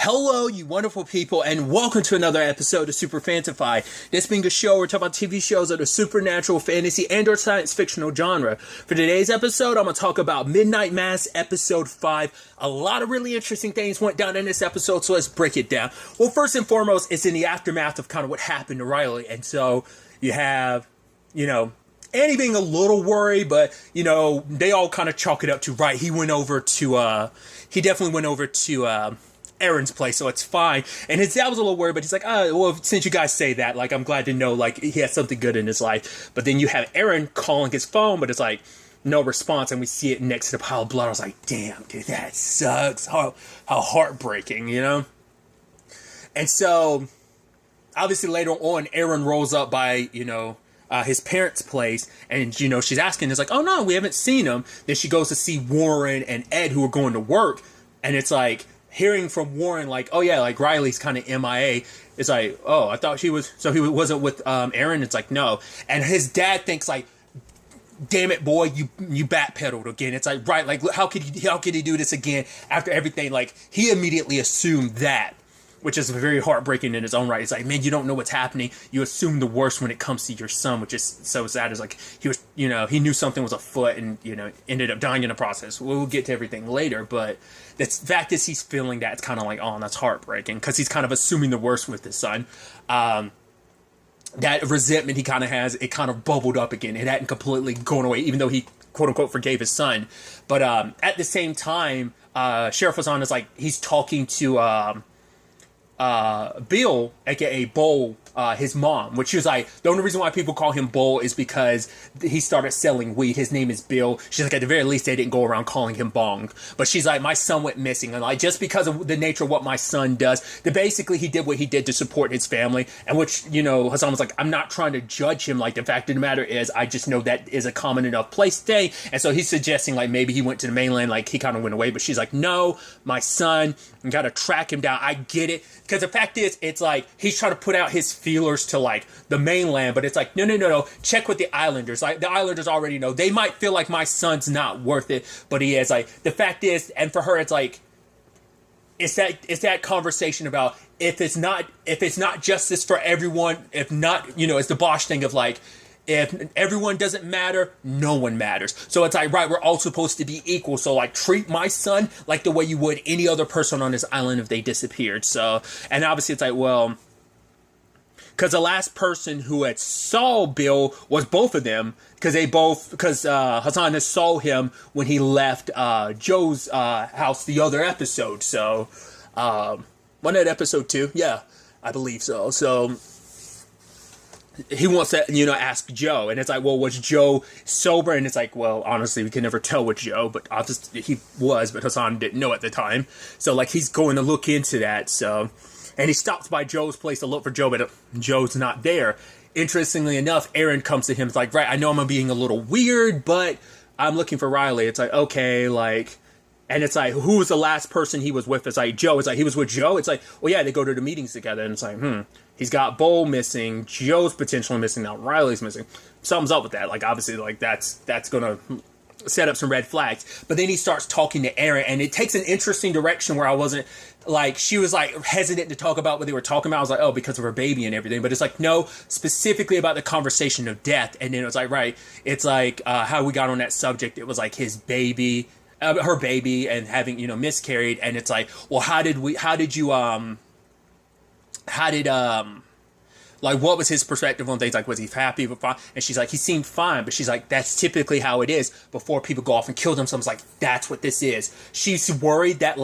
Hello, you wonderful people, and welcome to another episode of Super-Fanta-Fi. This being a show where we talk about TV shows of the supernatural, fantasy, and or science fictional genre. For today's episode, I'm going to talk about Midnight Mass Episode 5. A lot of really interesting things went down in this episode, so let's break it down. Well, first and foremost, it's in the aftermath of kind of what happened to Riley, and so you have, Annie being a little worried, but, they all kind of chalk it up to, right, he definitely went over to, Aaron's place, so it's fine. And his dad was a little worried, but he's like, well, since you guys say that, I'm glad to know, he has something good in his life. But then you have Aaron calling his phone, but it's no response, and we see it next to the pile of blood. I was like, damn, dude, that sucks. How heartbreaking, And so, obviously later on, Aaron rolls up by, his parents' place, and, she's asking, it's like, oh no, we haven't seen him. Then she goes to see Warren and Ed, who are going to work, and it's hearing from Warren, Riley's kind of MIA, it's oh, I thought he wasn't with, Aaron? It's no. And his dad thinks, damn it, boy, you backpedaled again. It's right, how could he do this again after everything? He immediately assumed that, which is very heartbreaking in its own right. It's man, you don't know what's happening. You assume the worst when it comes to your son, which is so sad. It's he was, he knew something was afoot and, ended up dying in the process. We'll get to everything later, but the fact is he's feeling that. It's kind of oh, that's heartbreaking, because he's kind of assuming the worst with his son. That resentment he kind of has, it kind of bubbled up again. It hadn't completely gone away, even though he, quote unquote, forgave his son. But at the same time, Sheriff Hassan is he's talking to Bill, aka Bull, his mom, which is the only reason why people call him Bull is because he started selling weed. His name is Bill. She's at the very least they didn't go around calling him Bong. But she's my son went missing, and just because of the nature of what my son does, that basically he did what he did to support his family, and which, Hassan was I'm not trying to judge him. The fact of the matter is, I just know that is a common enough place today, and so he's suggesting maybe he went to the mainland, he kind of went away, but she's no, my son, you gotta track him down. I get it. Because the fact is, it's he's trying to put out his feelers to the mainland, but it's no. Check with the Islanders. The Islanders already know. They might feel my son's not worth it, but he is. The fact is, and for her, it's it's that conversation about if it's not justice for everyone, if not, it's the Bosch thing of if everyone doesn't matter, no one matters. So it's right, we're all supposed to be equal. So treat my son the way you would any other person on this island if they disappeared. So, and obviously it's well, because the last person who had saw Bill was both of them, because Hassan has saw him when he left Joe's house the other episode. So, wasn't that episode 2? Yeah, I believe so. So he wants to, ask Joe, and it's well, was Joe sober? And it's well, honestly, we can never tell with Joe, but obviously he was, but Hassan didn't know at the time. So, he's going to look into that, so, and he stops by Joe's place to look for Joe, but Joe's not there. Interestingly enough, Aaron comes to him, it's right, I know I'm being a little weird, but I'm looking for Riley. It's okay, and it's who was the last person he was with? It's Joe. It's he was with Joe. It's well, yeah, they go to the meetings together, and it's he's got Bull missing, Joe's potentially missing, now Riley's missing. Something's up with that. Obviously, that's gonna set up some red flags. But then he starts talking to Aaron, and it takes an interesting direction where I wasn't she was hesitant to talk about what they were talking about. I was oh, because of her baby and everything. But it's no, specifically about the conversation of death. And then it was right, it's how we got on that subject. It was his baby. Her baby and having, miscarried. And it's well, what was his perspective on things? Was he happy with fine? And she's he seemed fine, but she's that's typically how it is before people go off and kill themselves. That's what this is. She's worried that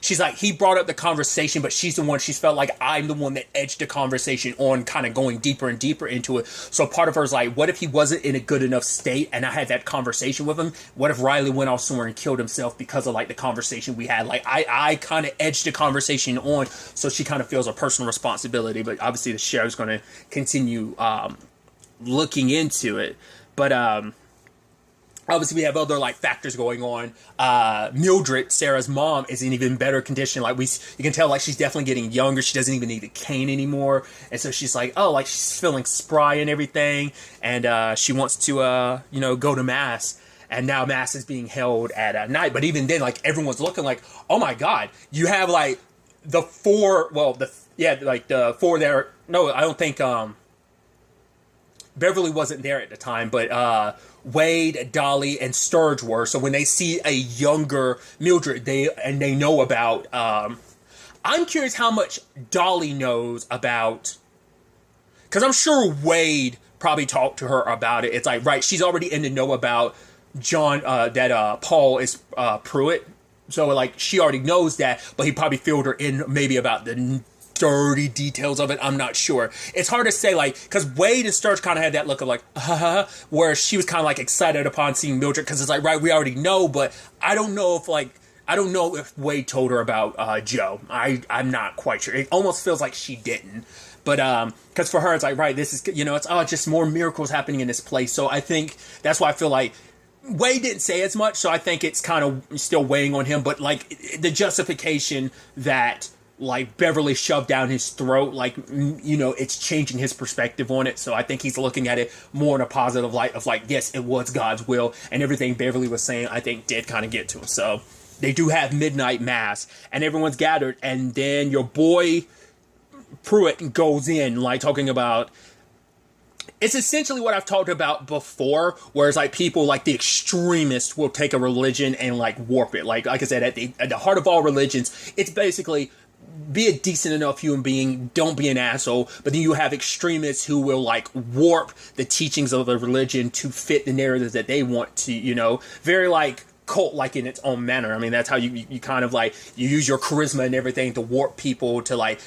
she's he brought up the conversation, but she's felt I'm the one that edged the conversation on, kind of going deeper and deeper into it. So part of her is what if he wasn't in a good enough state and I had that conversation with him? What if Riley went off somewhere and killed himself because of the conversation we had? I kind of edged the conversation on, so she kind of feels a personal responsibility, but obviously the sheriff's going to continue looking into it. But obviously we have other factors going on. Mildred, Sarah's mom, is in even better condition. You can tell she's definitely getting younger. She doesn't even need a cane anymore, and so she's she's feeling spry and everything, and she wants to go to mass. And now mass is being held at night, but even then everyone's looking oh my god, you have the four, well, the four there. No, I don't think Beverly wasn't there at the time, but Wade, Dolly, and Sturge were. So when they see a younger Mildred, they know about. I'm curious how much Dolly knows about, because I'm sure Wade probably talked to her about it. It's like, right, she's already in the know about John, that Paul is Pruitt. So like she already knows that, but he probably filled her in maybe about the dirty details of it. I'm not sure. It's hard to say, like, because Wade and Sturge kind of had that look of like, where she was kind of like excited upon seeing Mildred, because it's like, right, we already know, but I don't know if Wade told her about Joe. I'm not quite sure. It almost feels like she didn't. But because for her, it's like, right, this is, it's just more miracles happening in this place. So I think that's why I feel like Wade didn't say as much. So I think it's kind of still weighing on him. But like the justification that like Beverly shoved down his throat, like, it's changing his perspective on it. So I think he's looking at it more in a positive light of like, yes, it was God's will, and everything Beverly was saying, I think did kind of get to him. So they do have midnight mass and everyone's gathered. And then your boy Pruitt goes in, like, talking about, it's essentially what I've talked about before, whereas like people like the extremists will take a religion and like warp it. Like I said, at the heart of all religions, it's basically be a decent enough human being, don't be an asshole. But then you have extremists who will like warp the teachings of the religion to fit the narratives that they want to, very like cult like in its own manner. I mean, that's how you kind of like, you use your charisma and everything to warp people to like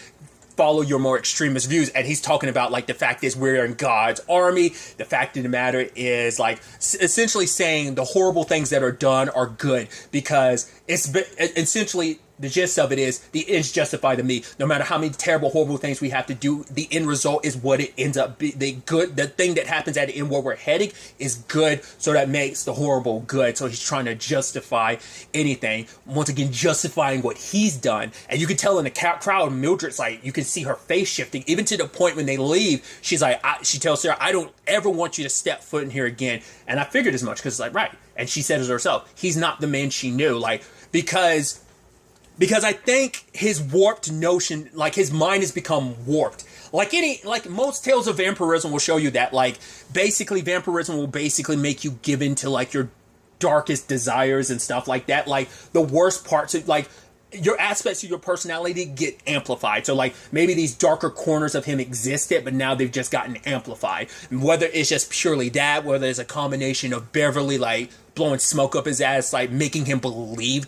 follow your more extremist views. And he's talking about like the fact is we're in God's army. The fact of the matter is like essentially saying the horrible things that are done are good, because it's essentially the gist of it is the ends justify the means. No matter how many terrible, horrible things we have to do, the end result is what it ends up being. The thing that happens at the end where we're heading is good, so that makes the horrible good. So he's trying to justify anything. Once again, justifying what he's done. And you can tell in the crowd, Mildred's like, you can see her face shifting, even to the point when they leave, she's like, she tells Sarah, I don't ever want you to step foot in here again. And I figured as much, because it's like, right. And she said it herself, he's not the man she knew. Like, because I think his warped notion, like his mind has become warped. Like most tales of vampirism will show you that, like, basically vampirism will basically make you give in to like your darkest desires and stuff like that. Like the worst parts of like your aspects of your personality get amplified. So like maybe these darker corners of him existed, but now they've just gotten amplified. And whether it's just purely that, whether it's a combination of Beverly like blowing smoke up his ass, like making him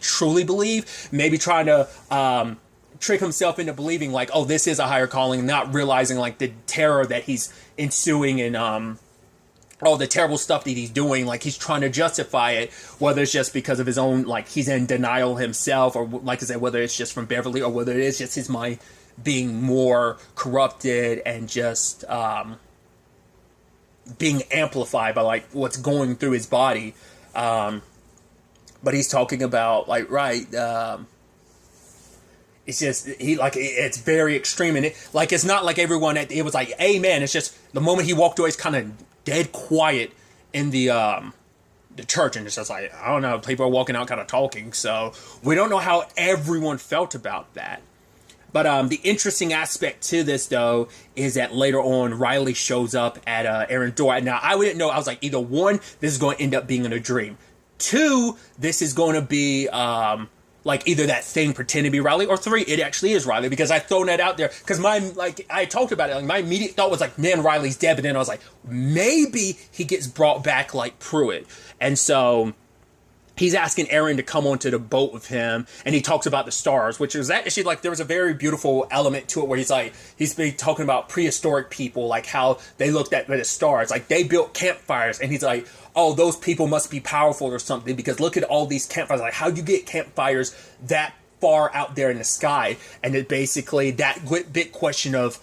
truly believe, maybe trying to trick himself into believing like, oh, this is a higher calling, not realizing like the terror that he's ensuing and all the terrible stuff that he's doing, like he's trying to justify it, whether it's just because of his own, like he's in denial himself, or like I said, whether it's just from Beverly, or whether it is just his mind being more corrupted and just being amplified by like what's going through his body. But he's talking about like, right, it's just, it's very extreme, and it's not like everyone it was like, amen. It's just the moment he walked away, it's kind of dead quiet in the church, and it's just like, I don't know, people are walking out kind of talking, so we don't know how everyone felt about that. But the interesting aspect to this, though, is that later on, Riley shows up at Aaron's door. Now, I wouldn't know. I was like, either one, this is going to end up being in a dream. Two, this is going to be like either that thing pretending to be Riley, or three, it actually is Riley, because I've thrown that out there. Because I talked about it, like my immediate thought was like, man, Riley's dead. But then I was like, maybe he gets brought back like Pruitt. And so he's asking Aaron to come onto the boat with him, and he talks about the stars, which is actually like, there was a very beautiful element to it where he's been talking about prehistoric people, like how they looked at the stars, like they built campfires, and he's like, oh, those people must be powerful or something, because look at all these campfires, like how you get campfires that far out there in the sky. And it basically, that big question of,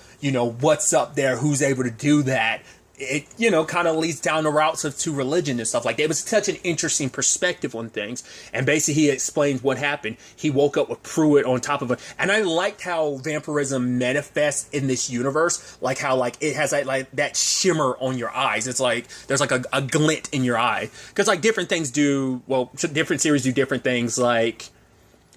what's up there, who's able to do that, it, kind of leads down the routes to religion and stuff like that. It was such an interesting perspective on things. And basically he explains what happened. He woke up with Pruitt on top of it. And I liked how vampirism manifests in this universe. Like how like it has like that shimmer on your eyes. It's like there's like a glint in your eye. Because like different things different series do different things. Like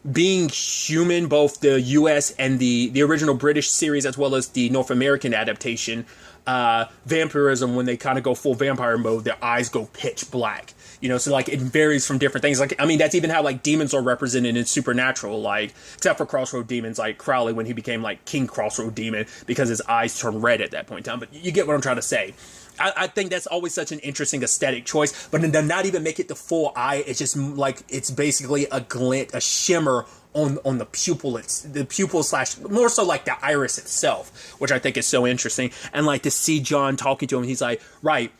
being human, both the U.S. and the original British series, as well as the North American adaptation, vampirism, when they kind of go full vampire mode, their eyes go pitch black. You know, so like it varies from different things. Like, I mean, that's even how like demons are represented in Supernatural, like, except for Crossroad demons, like Crowley when he became like King Crossroad Demon because his eyes turned red at that point in time. But you get what I'm trying to say. I think that's always such an interesting aesthetic choice, but then to not even make it the full eye, it's just like, it's basically a glint, a shimmer on the pupil. It's the pupil slash more so like the iris itself, which I think is so interesting. And like to see John talking to him, he's like, right,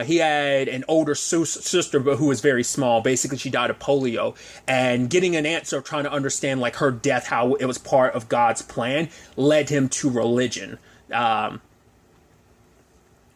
he had an older sister, but who was very small. Basically, she died of polio, and getting an answer, trying to understand like her death, how it was part of God's plan, led him to religion.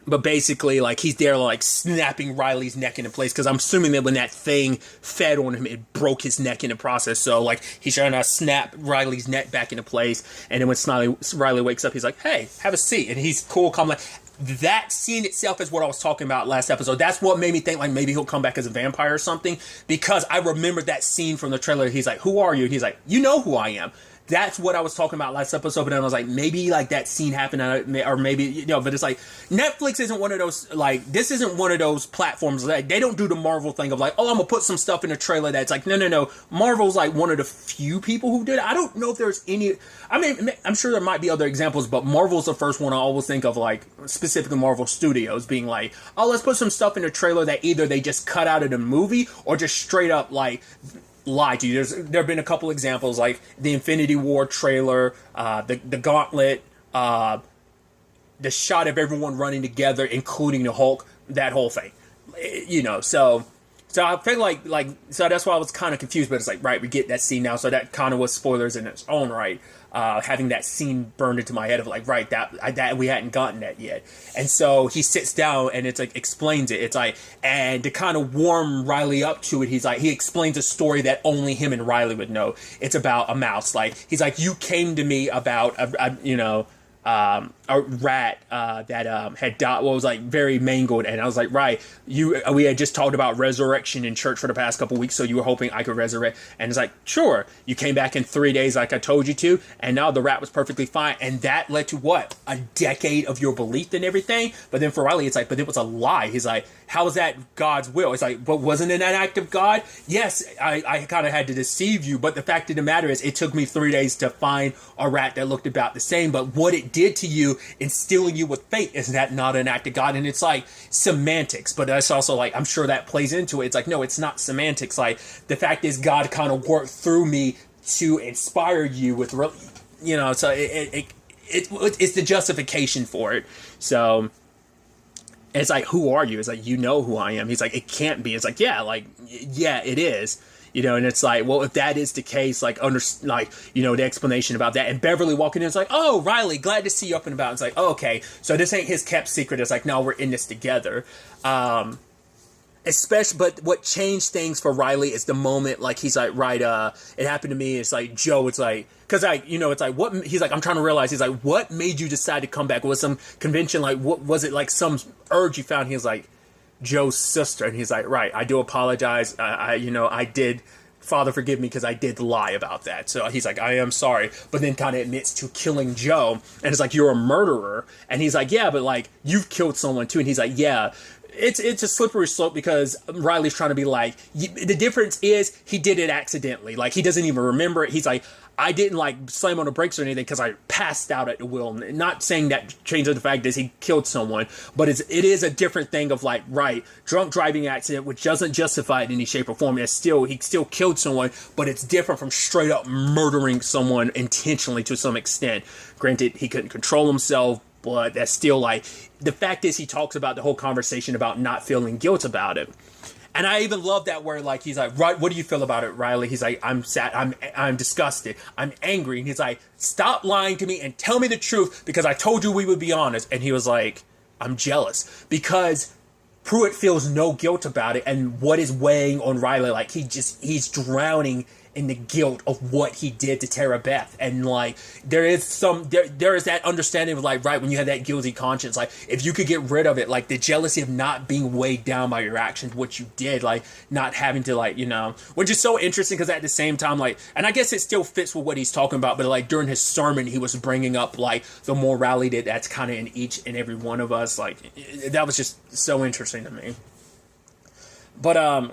But basically, like, he's there, like, snapping Riley's neck into place, because I'm assuming that when that thing fed on him, it broke his neck in the process. So, like, he's trying to snap Riley's neck back into place, and then when Riley wakes up, he's like, hey, have a seat, and he's cool, calm, like, that scene itself is what I was talking about last episode. That's what made me think, like, maybe he'll come back as a vampire or something, because I remember that scene from the trailer. He's like, who are you? And he's like, you know who I am. That's what I was talking about last episode, but then I was like, maybe, like, that scene happened, or maybe, you know, but it's like, Netflix isn't one of those, like, this isn't one of those platforms, like, they don't do the Marvel thing of, like, oh, I'm gonna put some stuff in a trailer that's like, no, Marvel's, like, one of the few people who did it. I don't know if there's any, I mean, I'm sure there might be other examples, but Marvel's the first one I always think of, like, specifically Marvel Studios, being like, oh, let's put some stuff in a trailer that either they just cut out of the movie, or just straight up, like, lie to you. There have been a couple examples, like the Infinity War trailer, the Gauntlet, the shot of everyone running together, including the Hulk, that whole thing. You know, so I feel like so that's why I was kind of confused. But it's like, right, we get that scene now, so that kind of was spoilers in its own right. Having that scene burned into my head of like, right, that we hadn't gotten that yet. And so he sits down and it's like, explains it. It's like, and to kind of warm Riley up to it, he explains a story that only him and Riley would know. It's about a mouse. Like, he's like, you came to me about a rat that had died, was like very mangled, and I was like, right, we had just talked about resurrection in church for the past couple weeks, so you were hoping I could resurrect, and it's like, sure, you came back in 3 days like I told you to, and now the rat was perfectly fine, and that led to what? A decade of your belief and everything. But then for Riley, it's like, but it was a lie. He's like, how is that God's will? It's like, but wasn't it an act of God? Yes, I kind of had to deceive you, but the fact of the matter is, it took me 3 days to find a rat that looked about the same, but what it did to you, instilling you with faith, is that not an act of God? And it's like semantics, but that's also like, I'm sure that plays into it. It's like, no, it's not semantics. Like, the fact is, God kind of worked through me to inspire you with, you know, so it's the justification for it. So it's like, who are you? It's like, you know who I am. He's like, it can't be. It's like, yeah, it is. You know, and it's like, well, if that is the case, like, you know, the explanation about that. And Beverly walking in is like, oh, Riley, glad to see you up and about. It's like, oh, okay, so this ain't his kept secret. It's like, no, we're in this together. Especially, but what changed things for Riley is the moment, like, he's like, right, it happened to me. It's like, Joe, it's like, because you know, it's like, what, he's like, I'm trying to realize, he's like, what made you decide to come back? Was some convention, like, what was it, like some urge you found? He was like, Joe's sister. And he's like, right, I do apologize. I did, Father, forgive me, because I did lie about that. So he's like, I am sorry. But then kind of admits to killing Joe. And it's like, you're a murderer. And he's like, yeah, but like, you've killed someone too. And he's like, yeah. It's a slippery slope, because Riley's trying to be like, the difference is he did it accidentally. Like, he doesn't even remember it. He's like, I didn't like slam on the brakes or anything because I passed out at the wheel. Not saying that changes the fact that he killed someone, but it is a different thing of like, right, drunk driving accident, which doesn't justify it in any shape or form. He still killed someone, but it's different from straight up murdering someone intentionally to some extent. Granted, he couldn't control himself, but that's still like, the fact is, he talks about the whole conversation about not feeling guilt about it. And I even love that where, like, he's like, right, what do you feel about it, Riley? He's like, I'm sad, I'm disgusted, I'm angry. And he's like, stop lying to me and tell me the truth, because I told you we would be honest. And he was like, I'm jealous, because Pruitt feels no guilt about it. And what is weighing on Riley, like, he's drowning in the guilt of what he did to Tara Beth. And like there is that understanding of like, right, when you have that guilty conscience, like if you could get rid of it, like the jealousy of not being weighed down by your actions, what you did, like not having to like, which is so interesting because at the same time, like, and I guess it still fits with what he's talking about, but like during his sermon he was bringing up like the morality that's kind of in each and every one of us. Like that was just so interesting to me. But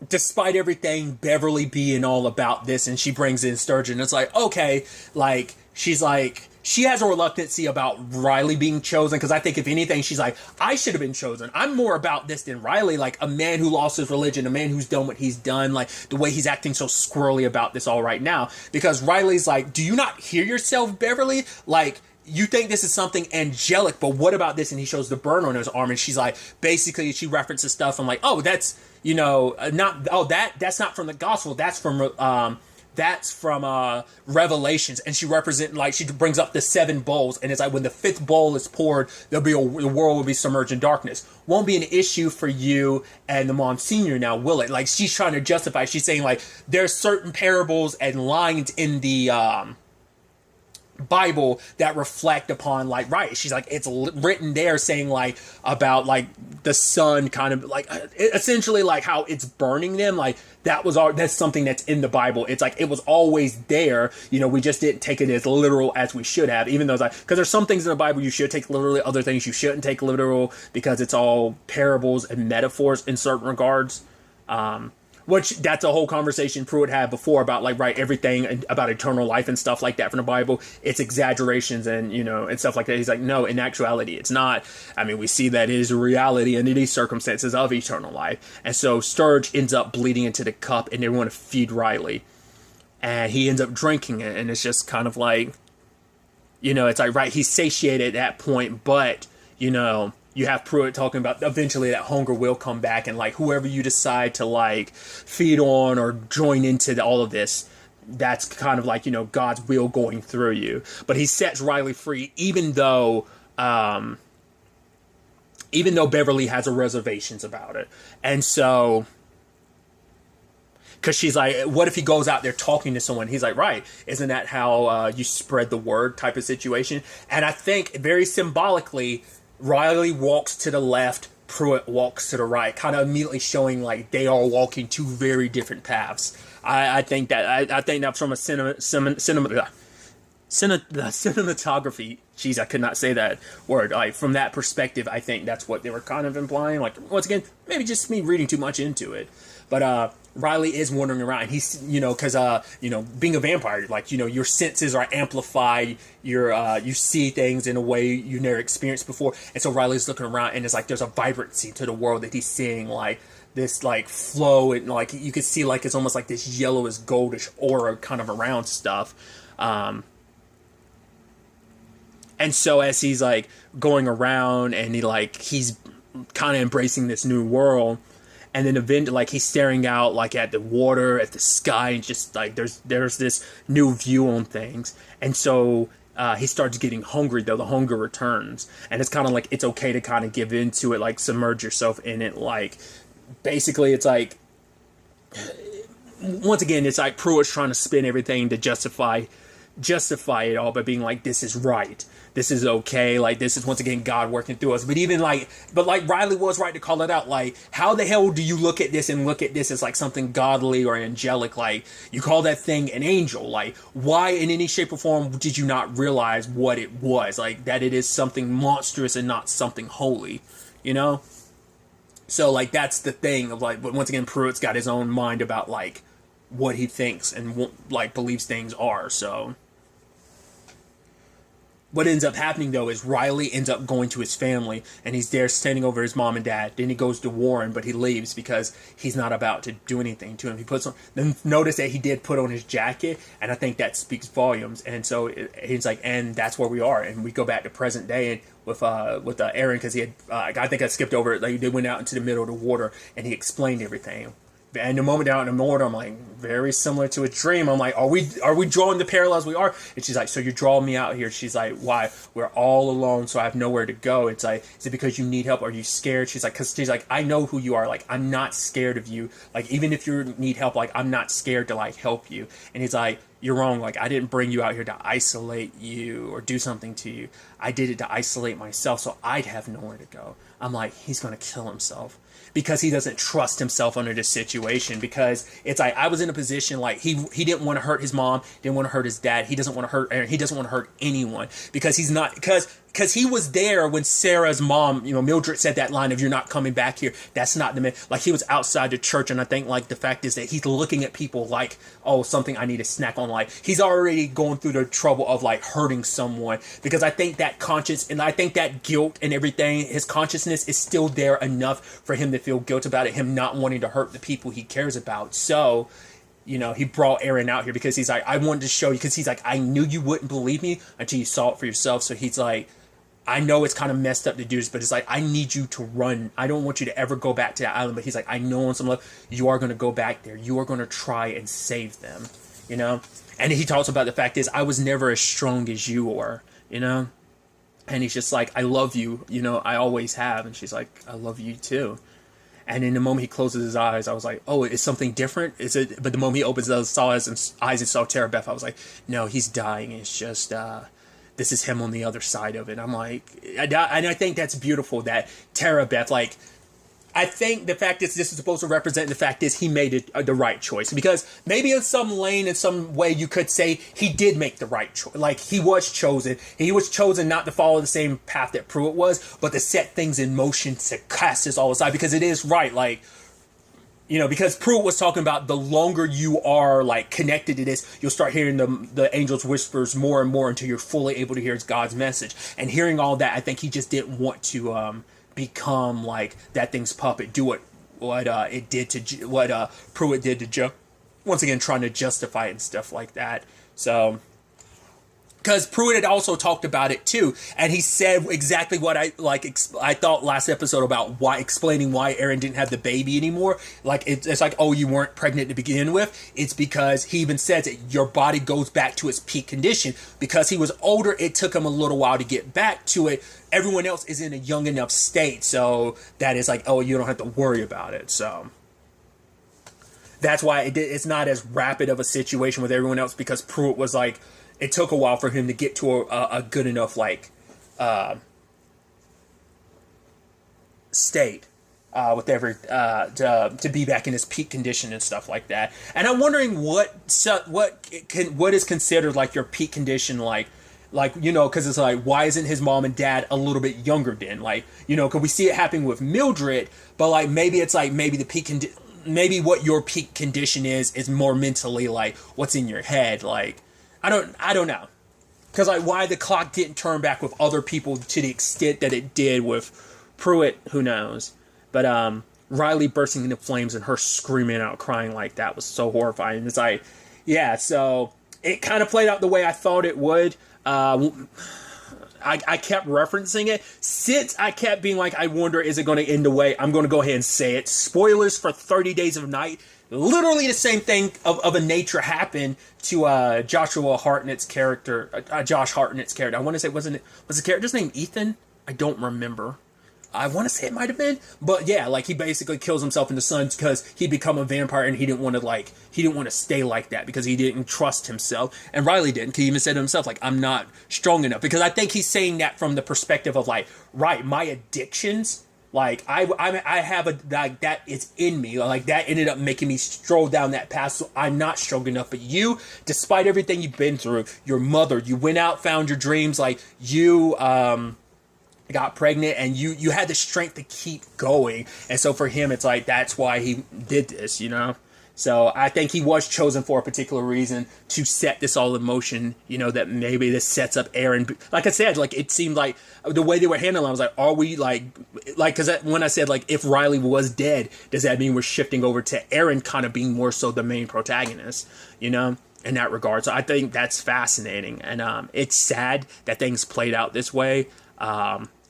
despite everything, Beverly being all about this, and she brings in Sturgeon, it's like, okay, like she's like, she has a reluctancy about Riley being chosen, because I think if anything, she's like, I should have been chosen. I'm more about this than Riley, like a man who lost his religion, a man who's done what he's done, like the way he's acting so squirrely about this all right now. Because Riley's like, do you not hear yourself, Beverly? Like, you think this is something angelic, but what about this? And he shows the burn on his arm, and she's like, basically, she references stuff. I'm like, oh, that's, that's not from the gospel. That's from Revelations. And she she brings up the 7 bowls, and it's like, when the 5th bowl is poured, the world will be submerged in darkness. Won't be an issue for you and the Monsignor now, will it? Like, she's trying to justify, she's saying like, there's certain parables and lines in the, Bible that reflect upon like, right, she's like, it's written there saying like about like the sun kind of like essentially like how it's burning them, like that's something that's in the Bible. It's like it was always there, we just didn't take it as literal as we should have, even though it's like, because there's some things in the Bible you should take literally, other things you shouldn't take literal, because it's all parables and metaphors in certain regards. Which that's a whole conversation Pruitt had before about like, right, everything about eternal life and stuff like that from the Bible, it's exaggerations and, and stuff like that. He's like, no, in actuality, it's not. I mean, we see that it is a reality under these circumstances of eternal life. And so Sturge ends up bleeding into the cup, and they want to feed Riley. And he ends up drinking it, and it's just kind of like, it's like, right, he's satiated at that point, but, you have Pruitt talking about eventually that hunger will come back, and like whoever you decide to like feed on or join into all of this, that's kind of like, God's will going through you. But he sets Riley free, even though Beverly has reservations about it. And so, because she's like, what if he goes out there talking to someone? He's like, right, isn't that how you spread the word type of situation? And I think very symbolically, Riley walks to the left, Pruitt walks to the right, kind of immediately showing like they are walking 2 very different paths. I think that's from a cinematography. Jeez, I could not say that word. Like from that perspective, I think that's what they were kind of implying. Like once again, maybe just me reading too much into it, but Riley is wandering around. He's, because, being a vampire, like, your senses are amplified. You see things in a way you never experienced before. And so Riley's looking around, and it's like there's a vibrancy to the world that he's seeing, like this, like, flow. And, like, you can see, like, it's almost like this yellowish, goldish aura kind of around stuff. And so as he's, like, going around and he's kind of embracing this new world, and then eventually, like, he's staring out, like, at the water, at the sky, and just, like, there's this new view on things. And so he starts getting hungry, though. The hunger returns. And it's kind of like, it's okay to kind of give into it, like, submerge yourself in it. Like, basically, it's like, once again, it's like Pruitt's trying to spin everything to justify it all by being like, this is right. This is okay. Like, this is once again God working through us. But Riley was right to call it out. Like, how the hell do you look at this and look at this as like something godly or angelic? Like, you call that thing an angel. Like, why in any shape or form did you not realize what it was? Like, that it is something monstrous and not something holy, So, like, that's the thing of like, but once again, Pruitt's got his own mind about like what he thinks and like believes things are. So what ends up happening, though, is Riley ends up going to his family, and he's there standing over his mom and dad. Then he goes to Warren, but he leaves because he's not about to do anything to him. He puts on, then notice that he did put on his jacket, and I think that speaks volumes. And so he's like, and that's where we are. And we go back to present day and with Aaron, because he had, I think I skipped over it. Like, they went out into the middle of the water, and he explained everything. And the moment down in the order, I'm like, very similar to a dream. I'm like, are we drawing the parallels? We are. And she's like, so you're drawing me out here. She's like, why? We're all alone, so I have nowhere to go. It's like, is it because you need help? Are you scared? She's like, because she's like, I know who you are. Like, I'm not scared of you. Like, even if you need help, like, I'm not scared to like help you. And he's like, you're wrong. Like, I didn't bring you out here to isolate you or do something to you. I did it to isolate myself so I'd have nowhere to go. I'm like, he's going to kill himself because he doesn't trust himself under this situation. Because it's like, I was in a position like he didn't want to hurt his mom, didn't want to hurt his dad. He doesn't want to hurt Aaron. He doesn't want to hurt anyone because he's not, because he was there when Sarah's mom, Mildred said that line of, you're not coming back here. That's not the man. Like, he was outside the church. And I think like the fact is that he's looking at people like, oh, something I need to snack on. Like, he's already going through the trouble of like hurting someone, because I think that conscience and I think that guilt and everything, his consciousness is still there enough for him to feel guilt about it, him not wanting to hurt the people he cares about. So, he brought Aaron out here because he's like, I wanted to show you, because he's like, I knew you wouldn't believe me until you saw it for yourself. So he's like, I know it's kind of messed up to do this, but it's like, I need you to run. I don't want you to ever go back to that island. But he's like, I know on some level, you are going to go back there. You are going to try and save them, And he talks about the fact is, I was never as strong as you were, And he's just like, I love you, I always have. And she's like, I love you too. And in the moment he closes his eyes, I was like, oh, is something different? Is it? But the moment he opens his eyes and saw Tara Beth, I was like, no, he's dying. It's just, this is him on the other side of it. I'm like, and I think that's beautiful that Tara Beth, like, I think the fact is this is supposed to represent the fact is he made it the right choice, because maybe in some lane, in some way you could say he did make the right choice. Like, he was chosen. He was chosen not to follow the same path that Pruitt was, but to set things in motion to cast this all aside, because it is right. Like, because Pruitt was talking about the longer you are like connected to this, you'll start hearing the angel's whispers more and more until you're fully able to hear God's message. And hearing all that, I think he just didn't want to become like that thing's puppet, do what it did to what Pruitt did to Joe. Once again, trying to justify it and stuff like that. So, because Pruitt had also talked about it too, and he said exactly what I thought last episode about explaining why Aaron didn't have the baby anymore. Like, it's like, oh, you weren't pregnant to begin with. It's because he even says that your body goes back to its peak condition. Because he was older, it took him a little while to get back to it. Everyone else is in a young enough state, so that is like, oh, you don't have to worry about it. So that's why it's not as rapid of a situation with everyone else, because Pruitt was like, it took a while for him to get to a good enough state with to be back in his peak condition and stuff like that. And I'm wondering what is considered like your peak condition, like because it's like, why isn't his mom and dad a little bit younger then? Like, because we see it happening with Mildred, but like maybe it's like maybe the peak maybe what your peak condition is more mentally like what's in your head, like. I don't know. Because like why the clock didn't turn back with other people to the extent that it did with Pruitt, who knows. But Riley bursting into flames and her screaming out, crying like that was so horrifying. It's like, yeah, so it kind of played out the way I thought it would. I kept referencing it. Since I kept being like, I wonder, is it going to end the way? I'm going to go ahead and say it. Spoilers for 30 Days of Night. Literally the same thing of a nature happened to Joshua Hartnett's character, Josh Hartnett's character. I want to say, was the character's name Ethan? I don't remember. I want to say it might have been, but yeah, like he basically kills himself in the sun because he'd become a vampire and he didn't want to stay like that because he didn't trust himself. And Riley didn't. He even said to himself, like, I'm not strong enough, because I think he's saying that from the perspective of like, right, my addictions. Like, I have that is in me. Like, that ended up making me stroll down that path, so I'm not strong enough. But you, despite everything you've been through, your mother, you went out, found your dreams, like, you got pregnant, and you had the strength to keep going. And so for him, it's like, that's why he did this, So I think he was chosen for a particular reason to set this all in motion, that maybe this sets up Aaron. Like I said, like it seemed like the way they were handling it, I was like, are we like, because when I said like, if Riley was dead, does that mean we're shifting over to Aaron kind of being more so the main protagonist, in that regard? So I think that's fascinating. And it's sad that things played out this way.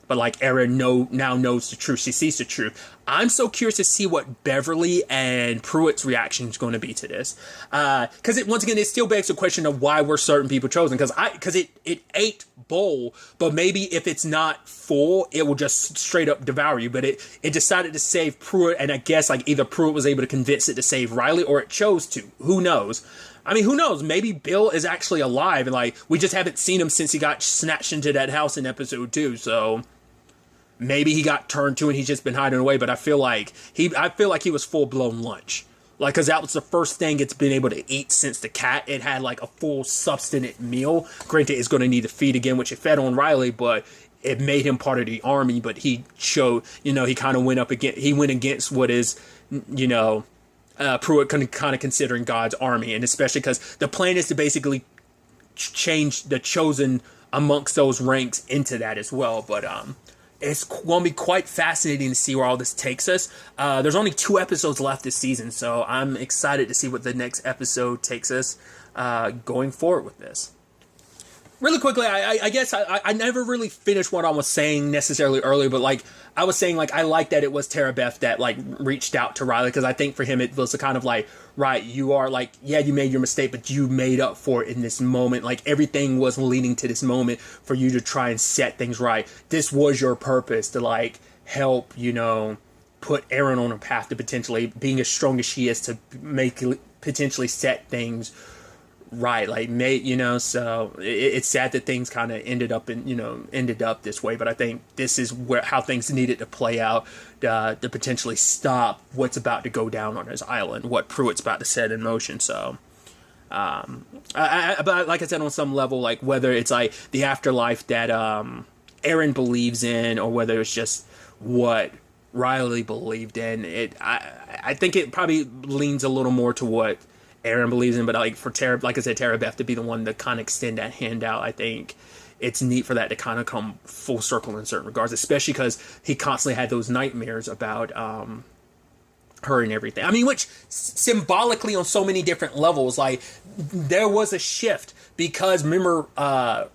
But like Erin now knows the truth. She sees the truth. I'm so curious to see what Beverly and Pruitt's reaction is going to be to this. Because once again, it still begs the question of why were certain people chosen. Because it ate Bowl, but maybe if it's not full, it will just straight up devour you. But it decided to save Pruitt, and I guess like either Pruitt was able to convince it to save Riley, or it chose to. Who knows? I mean, who knows? Maybe Bill is actually alive, and like we just haven't seen him since he got snatched into that house in episode 2. So maybe he got turned to and he's just been hiding away. But I feel like he was full blown lunch, like because that was the first thing it's been able to eat since the cat. It had like a full substantive meal. Granted, it's going to need to feed again, which it fed on Riley, but it made him part of the army. But he showed, he kind of went up against. He went against what is, Pruitt kind of considering God's army, and especially because the plan is to basically change the chosen amongst those ranks into that as well. But it's going to be quite fascinating to see where all this takes us. There's only 2 episodes left this season, so I'm excited to see what the next episode takes us going forward with this. Really quickly, I guess I never really finished what I was saying necessarily earlier, but like I was saying, like I like that it was Tara Beth that like reached out to Riley, because I think for him it was a kind of like, right, you are like, yeah, you made your mistake, but you made up for it in this moment. Like everything was leading to this moment for you to try and set things right. This was your purpose to like help, put Erin on a path to potentially being as strong as she is to potentially set things right, like so it's sad that things kind of ended up this way, but I think this is how things needed to play out to potentially stop what's about to go down on his island, what Pruitt's about to set in motion. So but like I said, on some level, like whether it's like the afterlife that Erin believes in, or whether it's just what Riley believed in, I think it probably leans a little more to what Erin believes in, but like for Tara, like I said, Tara Beth to be the one to kind of extend that hand out, I think it's neat for that to kind of come full circle in certain regards, especially because he constantly had those nightmares about her and everything. I mean, which symbolically on so many different levels, like there was a shift, because remember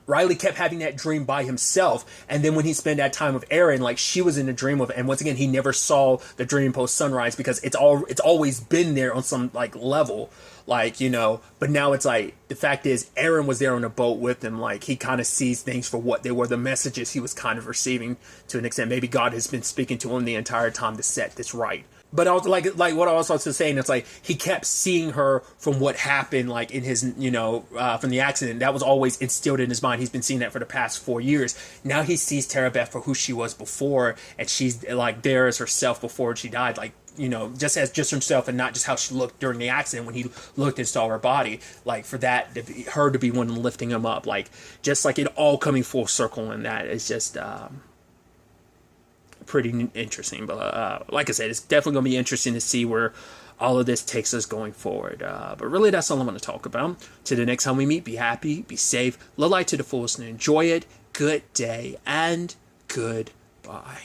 Riley kept having that dream by himself, and then when he spent that time with Erin, like she was in a dream of it, and once again he never saw the dream post sunrise, because it's always been there on some like level, like but now it's like the fact is Erin was there on a boat with him, like he kind of sees things for what they were, the messages he was kind of receiving to an extent. Maybe God has been speaking to him the entire time to set this right. But I was like what I was also saying, it's like he kept seeing her from what happened, like in his, from the accident. That was always instilled in his mind. He's been seeing that for the past 4 years. Now he sees Tara Beth for who she was before, and she's like there as herself before she died, like just as just herself, and not just how she looked during the accident when he looked and saw her body. Like for that to be her to be one lifting him up, like just like it all coming full circle, and that is just pretty interesting. But like I said, it's definitely going to be interesting to see where all of this takes us going forward. But really, that's all I'm going to talk about. Till the next time we meet, be happy, be safe, live life to the fullest, and enjoy it. Good day and goodbye.